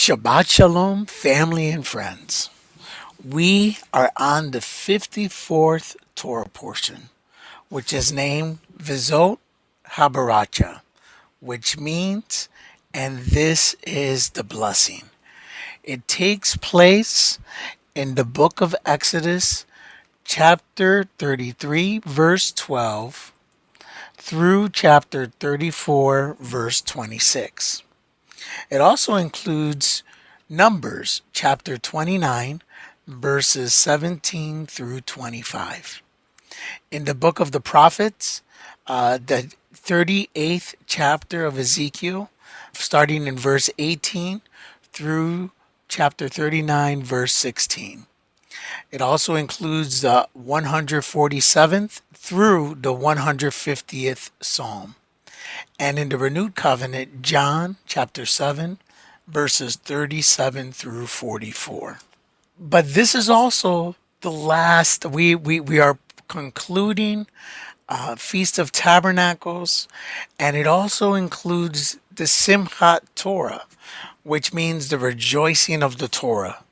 Shabbat Shalom, family and friends. We are on the 54th Torah portion, which is named Vizot Habaracha, which means, and this is the blessing. It takes place in the book of Exodus, chapter 33, verse 12, through chapter 34, verse 26. It also includes Numbers chapter 29, verses 17 through 25. In the book of the prophets, the 38th chapter of Ezekiel, starting in verse 18 through chapter 39, verse 16. It also includes the 147th through the 150th Psalm. And in the renewed covenant, John chapter 7, verses 37 through 44. But this is also the last, we are concluding Feast of Tabernacles, and it also includes the Simchat Torah, which means the rejoicing of the Torah.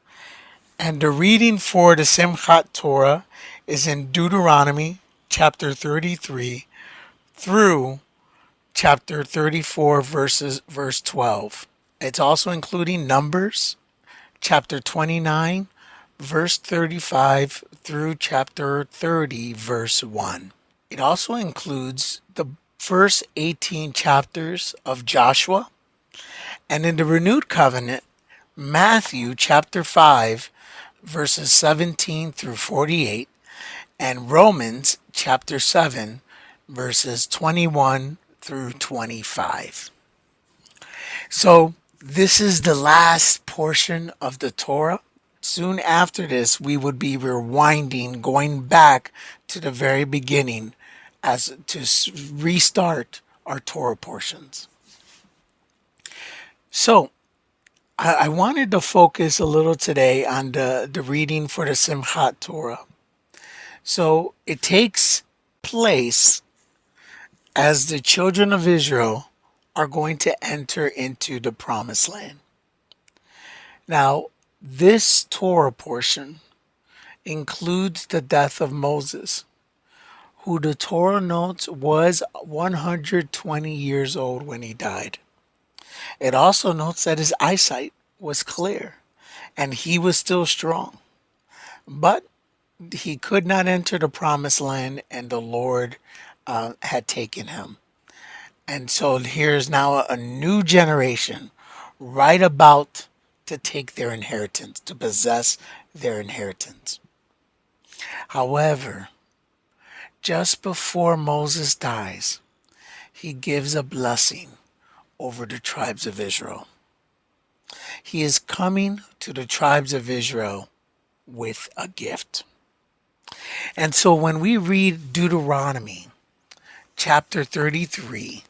And the reading for the Simchat Torah is in Deuteronomy chapter 33 through chapter 34 verse 12. It's also including Numbers chapter 29 verse 35 through chapter 30 verse 1. It also includes the first 18 chapters of Joshua, and in the renewed covenant, Matthew chapter 5 verses 17 through 48, and Romans chapter 7 verses 21 through 25. So this is the last portion of the Torah. Soon after this, we would be rewinding, going back to the very beginning as to restart our Torah portions. So I wanted to focus a little today on the reading for the Simchat Torah. So it takes place as the children of Israel are going to enter into the promised land. Now, this Torah portion includes the death of Moses, who the Torah notes was 120 years old when he died. It also notes that his eyesight was clear and he was still strong, but he could not enter the promised land, and the Lord had taken him. And so here's now a new generation right about to take their inheritance, to possess their inheritance. However, just before Moses dies, he gives a blessing over the tribes of Israel. He is coming to the tribes of Israel with a gift. And so when we read Deuteronomy chapter 33,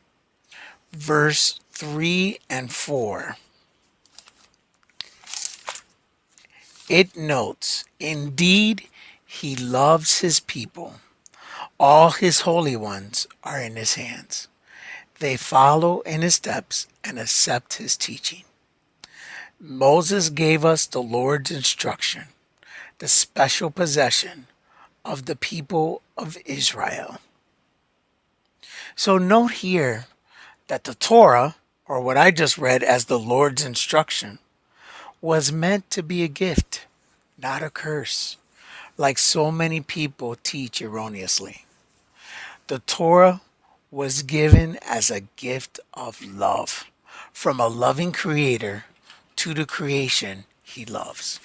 verse 3 and 4, it notes, "Indeed, he loves his people. All his holy ones are in his hands. They follow in his steps and accept his teaching." Moses gave us the Lord's instruction, the special possession of the people of Israel. So note here that the Torah, or what I just read as the Lord's instruction, was meant to be a gift, not a curse, like so many people teach erroneously. The Torah was given as a gift of love from a loving creator to the creation he loves.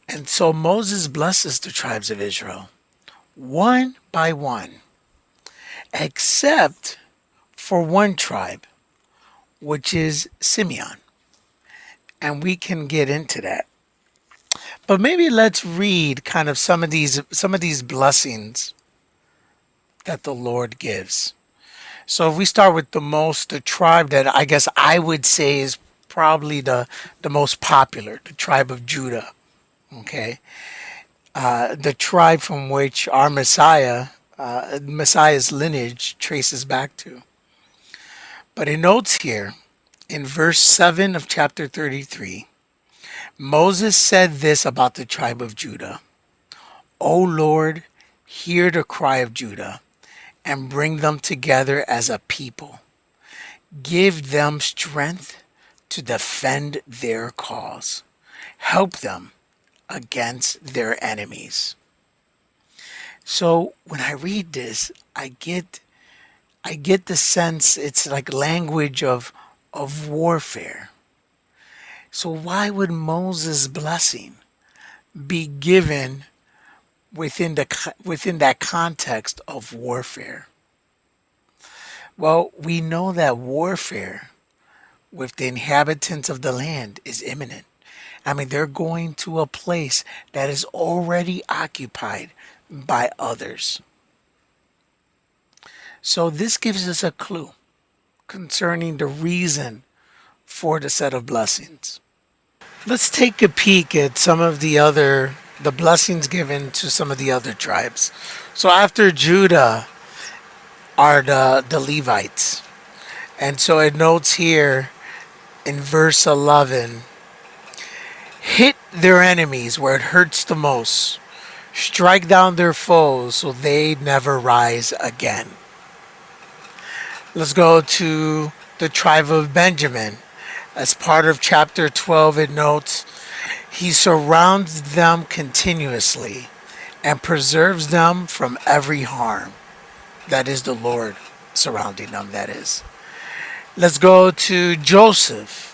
And so Moses blesses the tribes of Israel one by one, except for one tribe, which is Simeon. And we can get into that. But maybe let's read kind of some of these blessings that the Lord gives. So if we start with the tribe that I guess I would say is probably the most popular, the tribe of Judah. Okay, the tribe from which our Messiah's lineage traces back to. But it notes here In verse 7 of chapter 33, Moses said this about the tribe of Judah. O Lord, hear the cry of Judah and bring them together as a people. Give them strength to defend their cause. Help them against their enemies. So when I read this, I get the sense it's like language of warfare. So why would Moses' blessing be given within that context of warfare? Well, we know that warfare with the inhabitants of the land is imminent. I mean, they're going to a place that is already occupied by others. So this gives us a clue concerning the reason for the set of blessings. Let's take a peek at some of the blessings given to some of the other tribes. So after Judah are the Levites. And so it notes here in verse 11, hit their enemies where it hurts the most. Strike down their foes so they never rise again. Let's go to the tribe of Benjamin. As part of chapter 12, it notes, he surrounds them continuously and preserves them from every harm. That is the Lord surrounding them, that is. Let's go to Joseph.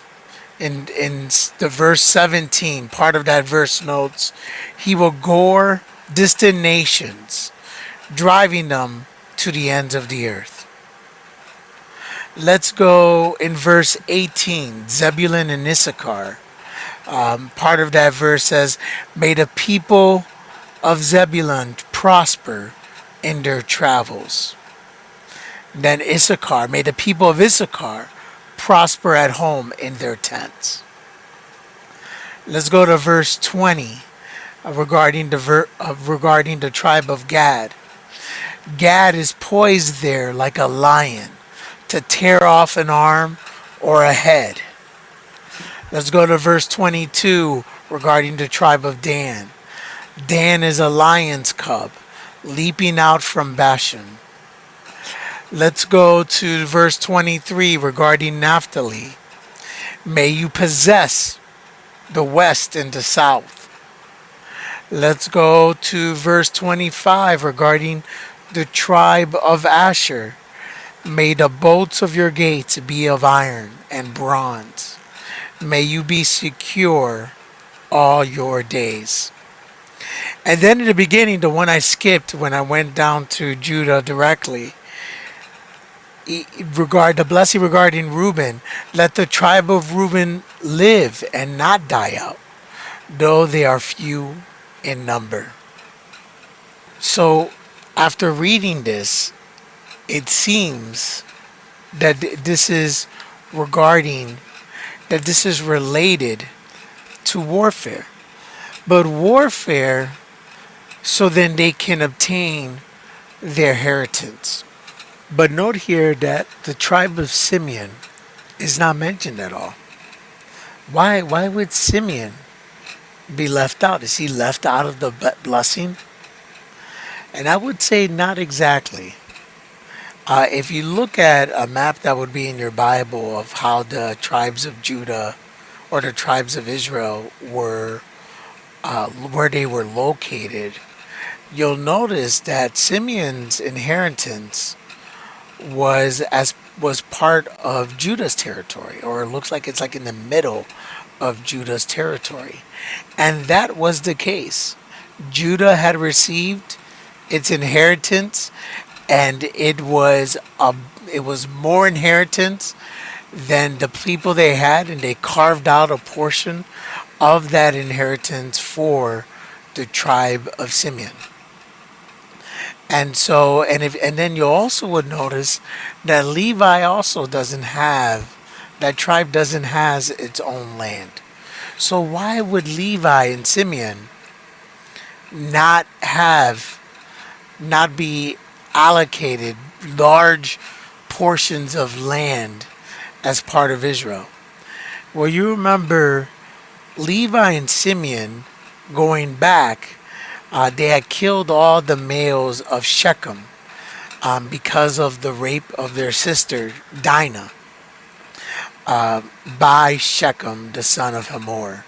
In the verse 17, part of that verse notes, he will gore distant nations, driving them to the ends of the earth. Let's go in verse 18, Zebulun and Issachar. Part of that verse says, may the people of Zebulun prosper in their travels. Then Issachar, may the people of Issachar prosper at home in their tents. Let's go to verse 20 regarding the tribe of Gad. Gad is poised there like a lion to tear off an arm or a head. Let's go to verse 22 regarding the tribe of Dan. Dan is a lion's cub leaping out from Bashan. Let's go to verse 23 regarding Naphtali. May you possess the west and the south. Let's go to verse 25 regarding the tribe of Asher. May the bolts of your gates be of iron and bronze. May you be secure all your days. And then in the beginning, the one I skipped when I went down to Judah directly, the blessing regarding Reuben, let the tribe of Reuben live and not die out, though they are few in number. So after reading this, it seems that this is related to warfare. But warfare so then they can obtain their inheritance. But note here that the tribe of Simeon is not mentioned at all. Why would Simeon be left out? Is he left out of the blessing? And I would say not exactly. If you look at a map that would be in your Bible of how the tribes of Judah or the tribes of Israel were, where they were located, you'll notice that Simeon's inheritance was part of Judah's territory, or it looks like it's like in the middle of Judah's territory. And that was the case. Judah had received its inheritance, and it was more inheritance than the people they had, and they carved out a portion of that inheritance for the tribe of Simeon. And so, and then you also would notice that Levi also that tribe doesn't has its own land. So why would Levi and Simeon not be allocated large portions of land as part of Israel. Well, you remember Levi and Simeon going back, they had killed all the males of Shechem because of the rape of their sister Dinah by Shechem, the son of Hamor.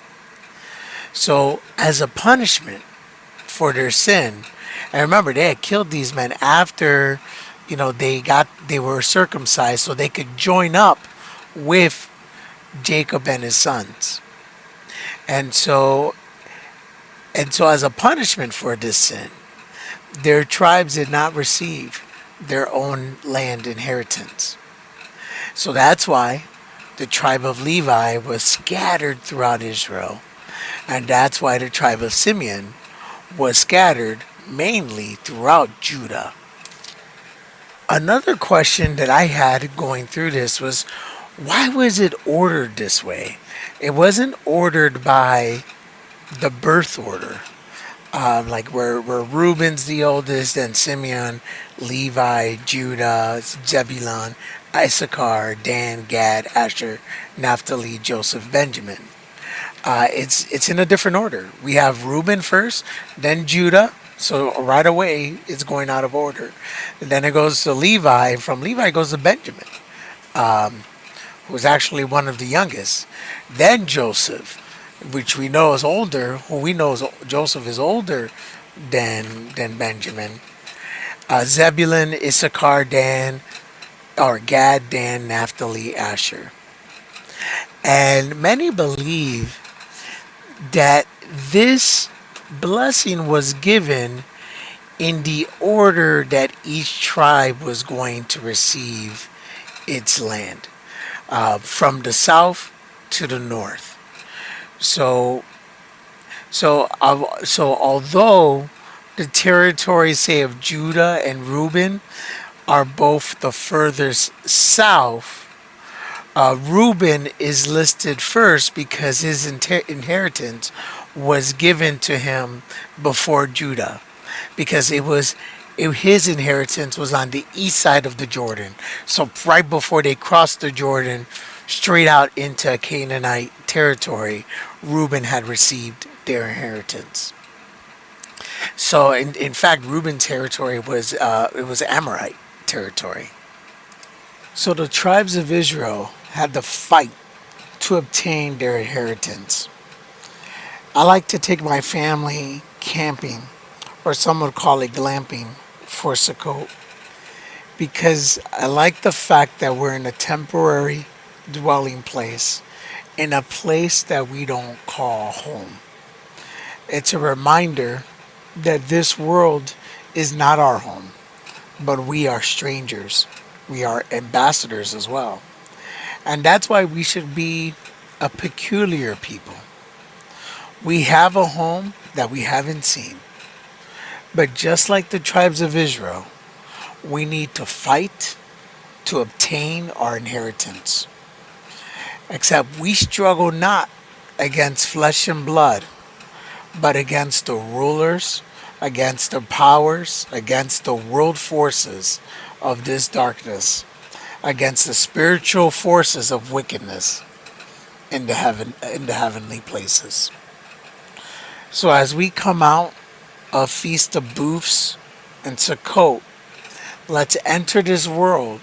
So, as a punishment for their sin, and remember, they had killed these men after, they were circumcised, so they could join up with Jacob and his sons. And so, as a punishment for this sin, their tribes did not receive their own land inheritance. So that's why the tribe of Levi was scattered throughout Israel. And that's why the tribe of Simeon was scattered mainly throughout Judah. Another question that I had going through this was, why was it ordered this way? It wasn't ordered by the birth order, like where Reuben's the oldest, then Simeon, Levi, Judah, Zebulun, Issachar, Dan, Gad, Asher, Naphtali, Joseph, Benjamin. It's in a different order. We have Reuben first, then Judah. So right away, it's going out of order. And then it goes to Levi. And from Levi, it goes to Benjamin, who was actually one of the youngest. Then Joseph, which we know is older. Who we know is Joseph is older than Benjamin. Zebulun, Issachar, Dan, or Gad, Dan, Naphtali, Asher. And many believe that this blessing was given in the order that each tribe was going to receive its land, from the south to the north. So, although the territories, say, of Judah and Reuben are both the furthest south, Reuben is listed first because his inheritance was given to him before Judah, because his inheritance was on the east side of the Jordan. So right before they crossed the Jordan straight out into Canaanite territory, Reuben had received their inheritance. So in fact, Reuben's territory was Amorite territory. So the tribes of Israel had to fight to obtain their inheritance. I like to take my family camping, or some would call it glamping, for Sukkot, because I like the fact that we're in a temporary dwelling place, in a place that we don't call home. It's a reminder that this world is not our home, but we are strangers. We are ambassadors as well. And that's why we should be a peculiar people. We have a home that we haven't seen. But just like the tribes of Israel, we need to fight to obtain our inheritance. Except we struggle not against flesh and blood, but against the rulers, against the powers, against the world forces of this darkness, against the spiritual forces of wickedness in the heavenly places. So as we come out of Feast of Booths and Sukkot, let's enter this world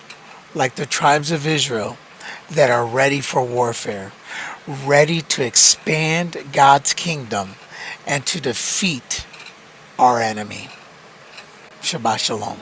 like the tribes of Israel that are ready for warfare, ready to expand God's kingdom and to defeat our enemy. Shabbat Shalom.